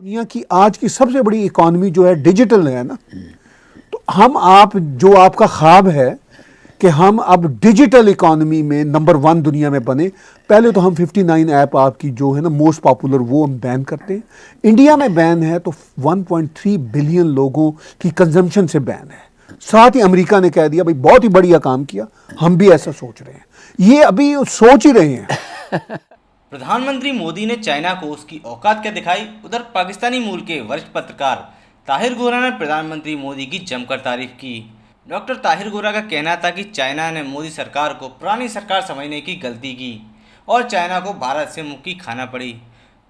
दुनिया की आज की सबसे बड़ी इकॉनमी जो है डिजिटल है ना, तो हम आप जो आपका ख्वाब है कि हम अब डिजिटल इकॉनमी में नंबर 1 दुनिया में बने। पहले तो हम 59 ऐप आपकी जो है ना मोस्ट पॉपुलर वो हम बैन करते हैं। इंडिया में बैन है तो 1.3 बिलियन लोगों की कंजम्पशन से बैन है। साथ ही अमेरिका ने कह दिया भाई बहुत ही बढ़िया काम किया, हम भी ऐसा सोच रहे हैं। ये अभी सोच ही रहे हैं। प्रधानमंत्री मोदी ने चाइना को उसकी औकात क्या दिखाई। उधर पाकिस्तानी मूल के वरिष्ठ पत्रकार ताहिर गोरा ने प्रधानमंत्री मोदी की जमकर तारीफ की। डॉक्टर ताहिर गोरा का कहना था कि चाइना ने मोदी सरकार को पुरानी सरकार समझने की गलती की और चाइना को भारत से मुक्की खाना पड़ी।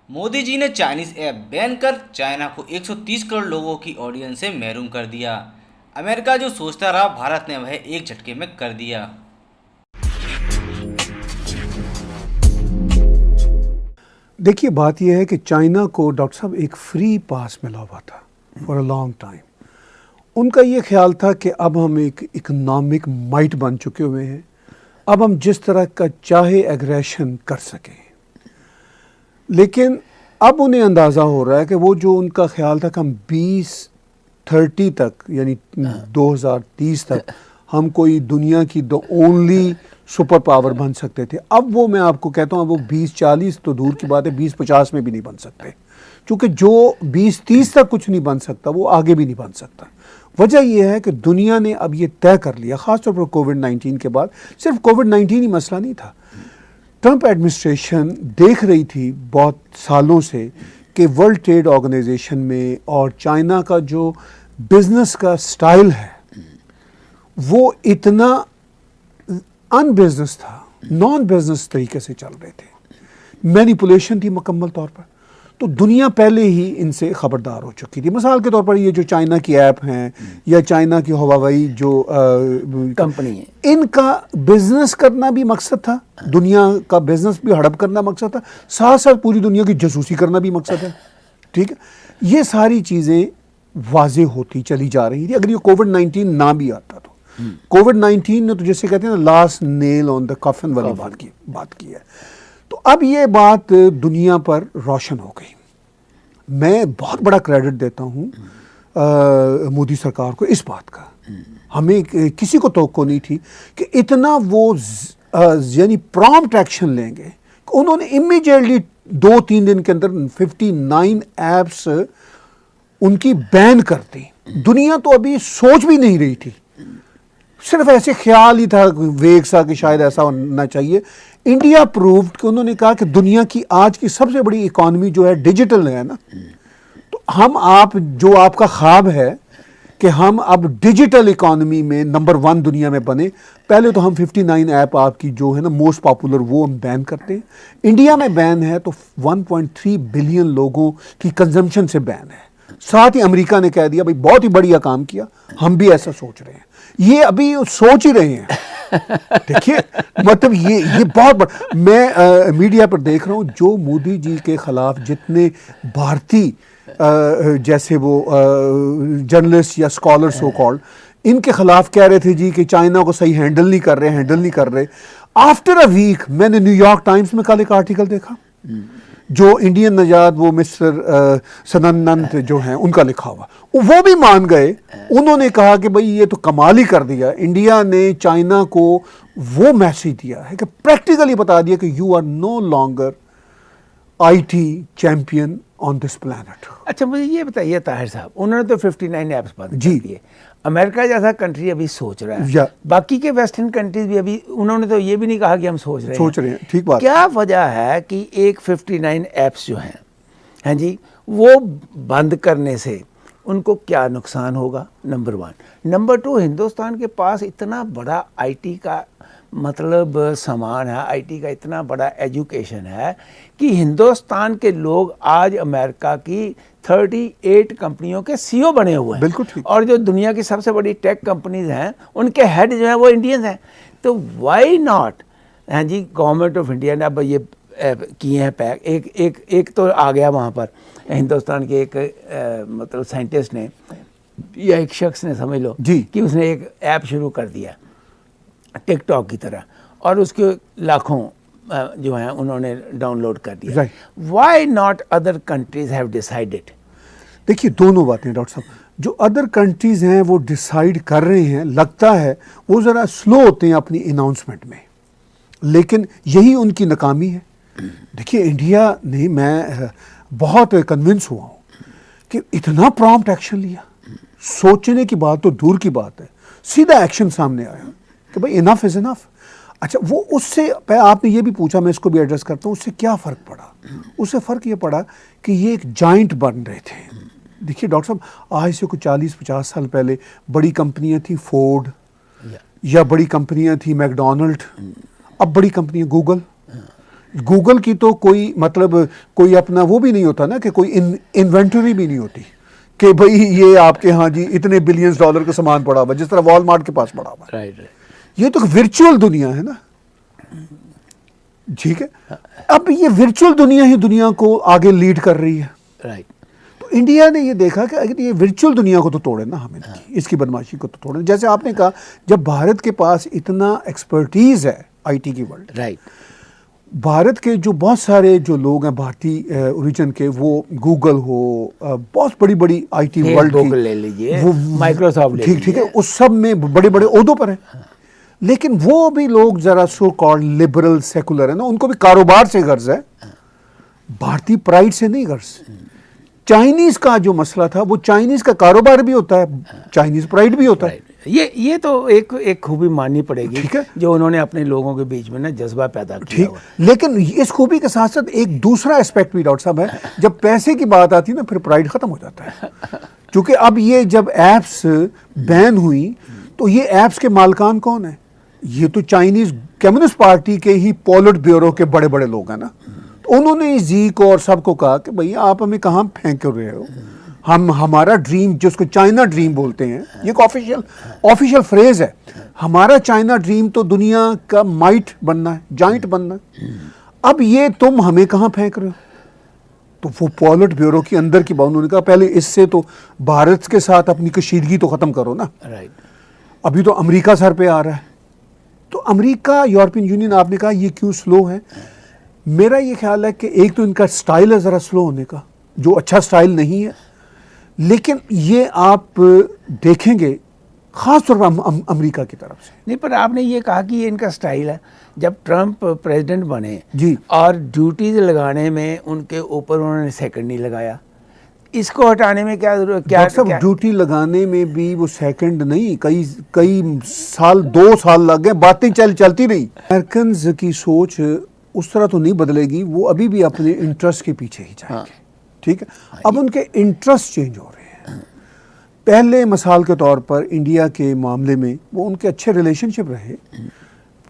मोदी जी ने चाइनीज़ ऐप बैन कर चाइना को 130 करोड़ लोगों की ऑडियंस से महरूम कर दिया। अमेरिका जो सोचता रहा, भारत ने वह एक झटके में कर दिया। देखिए, बात यह है कि चाइना को डॉक्टर साहब एक फ्री पास मिला हुआ था फॉर अ लॉन्ग टाइम। उनका ये ख्याल था कि अब हम एक इकोनॉमिक माइट बन चुके हुए हैं, अब हम जिस तरह का चाहे एग्रेशन कर सकें। लेकिन अब उन्हें अंदाज़ा हो रहा है कि वो जो उनका ख्याल था कि हम 2030 तक यानी 2030 तक हम कोई दुनिया की द ओनली सुपर पावर बन सकते थे, अब वो मैं आपको कहता हूँ वो 2040 तो दूर की बात है, 2050 में भी नहीं बन सकते। क्योंकि जो 2030 तक कुछ नहीं बन सकता वो आगे भी नहीं बन सकता। वजह यह है कि दुनिया ने अब ये तय कर लिया, ख़ासतौर पर कोविड-19 के बाद। सिर्फ कोविड-19 ही मसला नहीं था, ट्रंप एडमिनिस्ट्रेशन देख रही थी बहुत सालों से कि वर्ल्ड ट्रेड ऑर्गेनाइजेशन में और चाइना का जो बिजनेस का स्टाइल है वो इतना अनबिजनेस था, नॉन बिजनेस तरीके से चल रहे थे, मैनिपुलेशन थी मुकम्मल तौर पर। तो दुनिया पहले ही इनसे खबरदार हो चुकी थी। मिसाल के तौर पर ये जो चाइना की ऐप हैं या चाइना की हुआवेई जो कंपनी है, इनका बिजनेस करना भी मकसद था, दुनिया का बिजनेस भी हड़प करना मकसद था, साथ साथ पूरी दुनिया की जासूसी करना भी मकसद है। ठीक है, ये सारी चीज़ें वाज़ेह होती चली जा रही थी। अगर ये कोविड-19 ना भी आता तो कोविड-19 ने तो जैसे कहते हैं ना लास्ट नेल ऑन द कफन वाली बात की है। तो अब ये बात दुनिया पर रोशन हो गई। मैं बहुत बड़ा क्रेडिट देता हूँ मोदी सरकार को इस बात का। हमें किसी को तवक्को नहीं थी कि इतना वो यानी प्रॉम्प्ट एक्शन लेंगे। उन्होंने इमीडिएटली 2-3 दिन के अंदर 59 ऐप्स उनकी बैन कर दी। दुनिया तो अभी सोच भी नहीं रही थी, सिर्फ ऐसे ख्याल ही था वेग सा कि शायद ऐसा होना चाहिए। इंडिया प्रूव्ड कि उन्होंने कहा कि दुनिया की आज की सबसे बड़ी इकॉनमी जो है डिजिटल है ना, तो हम आप जो आपका ख्वाब है कि हम अब डिजिटल इकॉनमी में नंबर 1 दुनिया में बने। पहले तो हम 59 ऐप आपकी जो है ना मोस्ट पॉपुलर वो हम बैन करते हैं। इंडिया में बैन है तो 1.3 बिलियन लोगों की कंजम्पशन से बैन है। साथ ही अमेरिका ने कह दिया भाई बहुत ही बढ़िया काम किया, हम भी ऐसा सोच रहे हैं। ये अभी सोच ही रहे हैं। देखिए, मतलब ये बहुत बड़ा, मैं मीडिया पर देख रहा हूँ जो मोदी जी के खिलाफ जितने भारतीय जैसे वो जर्नलिस्ट या स्कॉलर सो कॉल्ड इनके खिलाफ कह रहे थे जी कि चाइना को सही हैंडल नहीं कर रहे। आफ्टर अ वीक मैंने न्यूयॉर्क टाइम्स में कल एक आर्टिकल देखा जो इंडियन नजाद वो मिस्टर सननंत जो हैं उनका लिखा हुआ, वो भी मान गए। उन्होंने कहा कि भाई ये तो कमाल ही कर दिया, इंडिया ने चाइना को वो मैसेज दिया है कि प्रैक्टिकली बता दिया कि you are no longer IT champion on this planet. अच्छा मुझे ये बताइए ताहिर साहब, उन्होंने तो 59 ऐप्स बंद कर दिए। अमेरिका जैसा कंट्री अभी सोच रहा है, बाकी के वेस्टर्न कंट्रीज भी अभी, उन्होंने तो ये भी नहीं कहा कि हम सोच रहे हैं। ठीक बात। क्या वजह है कि एक 59 ऐप्स जो हैं, हैं जी, वो बंद करने से उनको क्या नुकसान होगा? नंबर 1। नंबर 2, हिंदुस्तान के पास इतना बड़ा आईटी का मतलब सामान है, आईटी का इतना बड़ा एजुकेशन है कि हिंदुस्तान के लोग आज अमेरिका की 38 कंपनियों के सीईओ बने हुए हैं। बिल्कुल ठीक। और जो दुनिया की सबसे बड़ी टेक कंपनीज हैं उनके हेड जो हैं वो इंडियंस हैं। तो वाई नॉट, हैं जी, गवर्नमेंट ऑफ इंडिया ने अब ये किए हैं पैक। एक तो आ गया वहाँ पर हिंदुस्तान के एक मतलब साइंटिस्ट ने या एक शख्स ने, समझ लो जी, कि उसने एक ऐप शुरू कर दिया टिकटॉक की तरह और उसके लाखों जो हैं उन्होंने डाउनलोड कर दिया। Right. Why not other countries have decided देखिए दोनों बातें डॉक्टर साहब, जो अदर कंट्रीज हैं वो डिसाइड कर रहे हैं, लगता है वो ज़रा स्लो होते हैं अपनी अनाउंसमेंट में, लेकिन यही उनकी नाकामी है। देखिए इंडिया ने, मैं बहुत कन्विंस हुआ हूँ कि इतना प्रॉम्प्ट एक्शन लिया, सोचने की बात तो दूर की बात है, सीधा एक्शन सामने आया कि भाई इनफ इज इनफ। अच्छा, वो उससे आपने ये भी पूछा, मैं इसको भी एड्रेस करता हूँ, उससे क्या फ़र्क पड़ा? उससे फ़र्क ये पड़ा कि ये एक जॉइंट बन रहे थे। देखिए डॉक्टर साहब, आज से कुछ 40-50 साल पहले बड़ी कंपनियां थी फोर्ड, या बड़ी कंपनियां थी मैकडोनल्ड, अब बड़ी कंपनियां गूगल की तो कोई मतलब कोई अपना वो भी नहीं होता ना, कि कोई इन्वेंटरी भी नहीं होती कि भाई ये आपके यहाँ जी इतने बिलियंस डॉलर का सामान पड़ा हुआ, जिस तरह वॉलमार्ट के पास पड़ा हुआ। राइट। ये तो वर्चुअल दुनिया है ना, ठीक है। अब ये वर्चुअल दुनिया ही दुनिया को आगे लीड कर रही है। राइट। तो इंडिया ने ये देखा कि अगर ये वर्चुअल दुनिया को तो तोड़े ना, हमें इसकी बदमाशी को तो तोड़े। जैसे आपने कहा, जब भारत के पास इतना एक्सपर्टीज है आईटी की वर्ल्ड, राइट, भारत के जो बहुत सारे जो लोग हैं भारतीय ओरिजिन के, वो गूगल हो, बहुत बड़ी बड़ी आईटी वर्ल्ड की, ले लीजिए, वो माइक्रोसॉफ्ट, ठीक है, उस सब में बड़े बड़े ओहदों पर है। लेकिन वो भी लोग जरा सो कॉल्ड लिबरल सेकुलर है ना, उनको भी कारोबार से गर्ज है, भारतीय प्राइड से नहीं गर्ज। चाइनीज का जो मसला था, वो चाइनीज का कारोबार भी होता है, चाइनीज प्राइड भी होता है। ये तो एक खूबी माननी पड़ेगी, ठीक है, जो उन्होंने अपने लोगों के बीच में ना जज्बा पैदा किया। ठीक, लेकिन इस खूबी के साथ साथ एक दूसरा एस्पेक्ट भी डॉक्टर साहब है, जब पैसे की बात आती है ना, फिर प्राइड खत्म हो जाता है। क्योंकि अब ये जब एप्स बैन हुई, तो ये एप्स के मालकान कौन है? ये तो चाइनीज कम्युनिस्ट पार्टी के ही पॉलिट ब्यूरो के बड़े बड़े लोग हैं ना। तो उन्होंने जी को और सबको कहा कि भैया आप हमें कहाँ फेंक रहे हो, हम हमारा ड्रीम, जिसको चाइना ड्रीम बोलते हैं, ये एक ऑफिशियल फ्रेज है, हमारा चाइना ड्रीम तो दुनिया का माइट बनना है, जॉइंट बनना है। अब ये तुम हमें कहाँ फेंक रहे हो? तो वो पॉलिट ब्यूरो की अंदर की बात, उन्होंने कहा पहले इससे तो भारत के साथ अपनी कशीदगी तो खत्म करो ना। राइट। अभी तो अमेरिका सर पे आ रहा है, तो अमेरिका, यूरोपियन यूनियन, आपने कहा ये क्यों स्लो है? मेरा ये ख्याल है कि एक तो इनका स्टाइल है ज़रा स्लो होने का, जो अच्छा स्टाइल नहीं है। लेकिन ये आप देखेंगे खास तौर पर अमेरिका की तरफ से नहीं, पर आपने ये कहा कि ये इनका स्टाइल है। जब ट्रंप प्रेसिडेंट बने जी, और ड्यूटीज लगाने में उनके ऊपर उन्होंने सेकंड नहीं लगाया, इसको हटाने में क्या सब ड्यूटी लगाने में भी वो सेकंड नहीं, कई साल, 2 साल लग गए, बातें चलती रही। अमेरिकन की सोच उस तरह तो नहीं बदलेगी, वो अभी भी अपने इंटरेस्ट के पीछे ही जाएंगे। हाँ। ठीक है, अब उनके इंटरेस्ट चेंज हो रहे हैं। पहले मिसाल के तौर पर इंडिया के मामले में वो उनके अच्छे रिलेशनशिप रहे,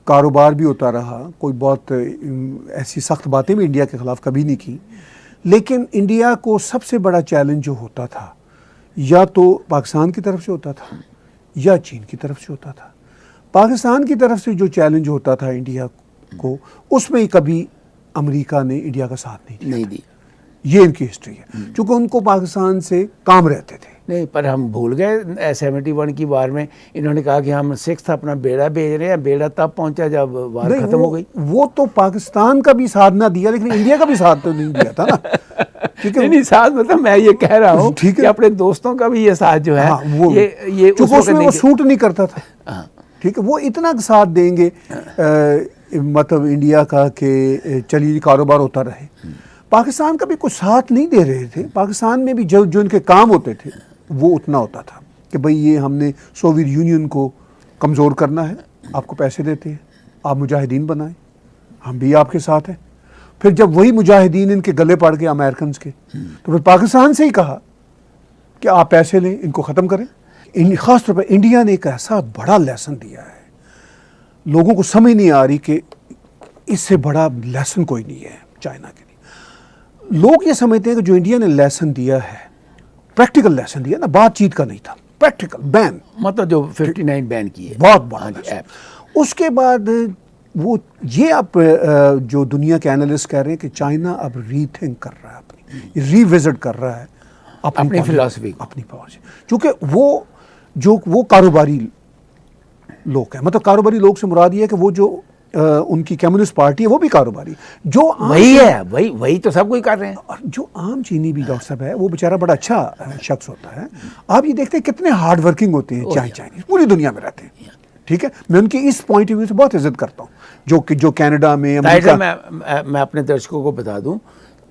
कारोबार भी होता रहा, कोई बहुत ऐसी सख्त बातें भी इंडिया के खिलाफ कभी नहीं की। लेकिन इंडिया को सबसे बड़ा चैलेंज जो होता था, या तो पाकिस्तान की तरफ से होता था या चीन की तरफ से होता था। पाकिस्तान की तरफ से जो चैलेंज होता था इंडिया को, उसमें कभी अमेरिका ने इंडिया का साथ नहीं दिया। ये इनकी हिस्ट्री है, क्योंकि उनको पाकिस्तान से काम रहते थे। नहीं, पर हम भूल गए 71 की वार में इन्होंने कहा कि हम 6th अपना बेड़ा भेज रहे हैं। बेड़ा तब पहुंचा जब वार खत्म हो गई। वो तो पाकिस्तान का भी साथ ना दिया, लेकिन इंडिया का भी साथ तो नहीं दिया था ना। ठीक है, नहीं साथ, मतलब मैं ये कह रहा हूँ कि अपने दोस्तों का भी ये साथ जो है, ये उसमें वो सूट नहीं करता था। ठीक है, वो इतना साथ देंगे मतलब इंडिया का कि चलिए कारोबार होता रहे। पाकिस्तान का भी कुछ साथ नहीं दे रहे थे। पाकिस्तान में भी जो इनके काम होते थे वो उतना होता था कि भाई ये हमने सोवियत यूनियन को कमज़ोर करना है, आपको पैसे देते हैं, आप मुजाहिदीन बनाएं, हम भी आपके साथ हैं। फिर जब वही मुजाहिदीन इनके गले पड़ गए अमेरिकन के, तो फिर पाकिस्तान से ही कहा कि आप पैसे लें, इनको ख़त्म करें। ख़ास तौर पर इंडिया ने एक ऐसा बड़ा लेसन दिया है, लोगों को समझ नहीं आ रही कि इससे बड़ा लेसन कोई नहीं है चाइना के लिए। लोग ये समझते हैं कि जो इंडिया ने लेसन दिया है, प्रैक्टिकल लेसन दिया ना, बातचीत का नहीं था, प्रैक्टिकल बैन, मतलब जो 59 बैन किए, बहुत बड़ा। उसके बाद वो ये आप जो दुनिया के एनालिस्ट कह रहे हैं कि चाइना अब रीथिंक कर रहा है, अपनी रिविजिट कर रहा है अपनी फिलॉसफी, अपनी पॉलिसी, क्योंकि वो कारोबारी लोग हैं। मतलब कारोबारी लोग से मुराद ये है कि वो जो उनकी कम्युनिस्ट पार्टी है वो भी कारोबारी, जो वही है, वही तो सब कोई कर रहे हैं। और जो आम चीनी भी डॉक्टर साहब है वो बेचारा बड़ा अच्छा शख्स होता है। आप ये देखते हैं कितने हार्ड वर्किंग होते हैं चाइनीज, पूरी दुनिया में रहते हैं, ठीक है। मैं उनकी इस पॉइंट ऑफ व्यू से बहुत इज्जत करता हूँ, जो कनाडा में अमेरिका। मैं अपने दर्शकों को बता दूं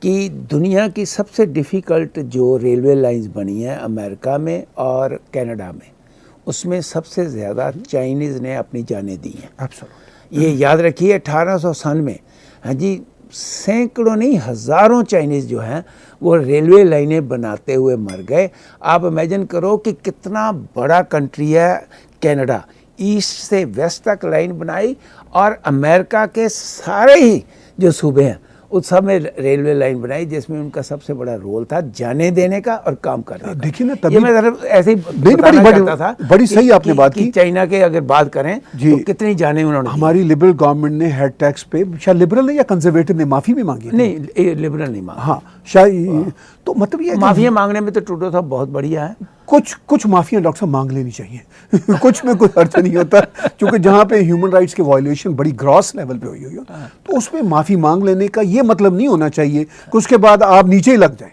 कि दुनिया की सबसे डिफ़िकल्ट जो रेलवे लाइंस बनी हैं अमेरिका में और कनाडा में, उसमें सबसे ज़्यादा चाइनीज़ ने अपनी जानें दी हैं। एब्सोल्युटली, ये याद रखिए 1800 में, हाँ जी, सैकड़ों नहीं हज़ारों चाइनीज़ जो हैं वो रेलवे लाइनें बनाते हुए मर गए। आप इमेजिन करो कि कितना बड़ा कंट्री है कनाडा, ईस्ट से वेस्ट तक लाइन बनाई, और अमेरिका के सारे ही जो सूबे हैं उस सब में रेलवे लाइन बनाई, जिसमें उनका सबसे बड़ा रोल था जाने देने का और काम करने का। देखिए ना, तभी ये मैं ऐसे ही बताना चाहता था। बड़ी सही आपने बात की। चाइना के अगर बात करें तो कितनी जाने उन्होंने, हमारी लिबरल गवर्नमेंट ने हेड टैक्स पे, शायद लिबरल ने या कंजर्वेटिव ने माफी भी मांगी? नहीं, लिबरल नहीं मांगा। हाँ शायद, तो मतलब ये माफिया मांगने में तो ट्रूडो साहब बहुत बढ़िया है। कुछ माफिया डॉक्टर साहब मांग लेनी चाहिए कुछ में कोई अर्थ नहीं होता, क्योंकि जहाँ पे ह्यूमन राइट्स के वायलेशन बड़ी ग्रॉस लेवल पे हुई हो तो उसमें माफी मांग लेने का ये मतलब नहीं होना चाहिए कि उसके बाद आप नीचे ही लग जाएं।